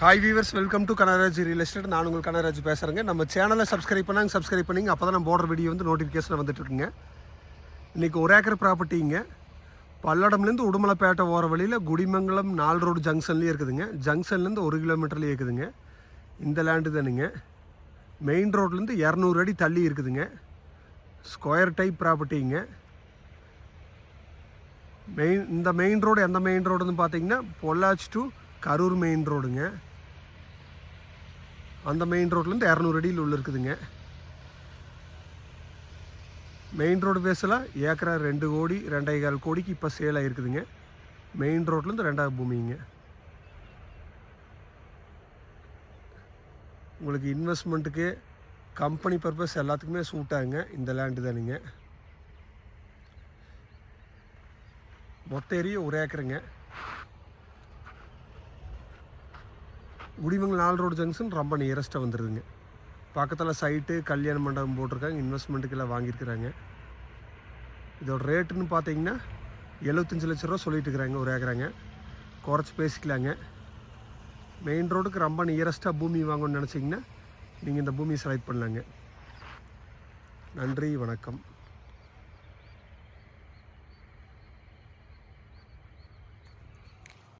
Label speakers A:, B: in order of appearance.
A: Hi viewers, welcome to Kanaraj real estate. நான் உங்கள் கனராஜ் பேசுகிறேங்க. நம்ம சேனலை சப்ஸ்கிரைப் பண்ணிங்க. அப்போ தான் நம்ம போடுற வீடியோ வந்து நோட்டிஃபிகேஷன் வந்துட்டுருக்குங்க. இன்றைக்கி ஒரு ஏக்கர் ப்ராப்பர்ட்டிங்க. பல்லடம்லேருந்து உடுமலைப்பேட்டை போகிற வழியில் குடிமங்கலம் 4 ரோடு ஜங்ஷன்லேயே இருக்குதுங்க. ஜங்ஷன்லேருந்து 1 கிலோமீட்டர்லேயே இருக்குதுங்க. இந்த லேண்டு தானுங்க. மெயின் ரோட்லேருந்து 200 அடி தள்ளி இருக்குதுங்க. ஸ்கொயர் டைப் ப்ராப்பர்ட்டிங்க. இந்த மெயின் ரோடு எந்த மெயின் ரோடுன்னு பார்த்தீங்கன்னா பொள்ளாச்சி டு கரூர் மெயின் ரோடுங்க. அந்த மெயின் ரோட்லேருந்து 200 அடியில் உள்ள இருக்குதுங்க. மெயின் ரோடு பேஸில் ஏக்கரா 2 கோடி 2.25 கோடிக்கு இப்போ சேல் ஆகிருக்குதுங்க. மெயின் ரோட்லேருந்து 2வது பூமிங்க. உங்களுக்கு இன்வெஸ்ட்மெண்ட்டுக்கு கம்பெனி பர்பஸ் எல்லாத்துக்குமே சூட் ஆகுங்க. இந்த லேண்டு தானுங்க. மொத்த ஏரியா 1 ஏக்கருங்க. குடிமங்கலம் 4 ரோடு ஜங்ஷன் ரொம்ப நியரஸ்ட்டாக வந்துடுதுங்க. பக்கத்தில் சைட்டு, கல்யாண மண்டபம் போட்டிருக்காங்க. இன்வெஸ்ட்மெண்ட்டுக்கெல்லாம் வாங்கியிருக்கிறாங்க. இதோட ரேட்டுன்னு பார்த்தீங்கன்னா 75 லட்ச ரூபா சொல்லிட்டு இருக்கிறாங்க. 1 ஏக்கராங்க. குறைச்சி பேசிக்கலாங்க. மெயின் ரோடுக்கு ரொம்ப நியரஸ்ட்டாக பூமி வாங்கணும்னு நினச்சிங்கன்னா நீங்கள் இந்த பூமியை செலக்ட் பண்ணலாங்க. நன்றி, வணக்கம்.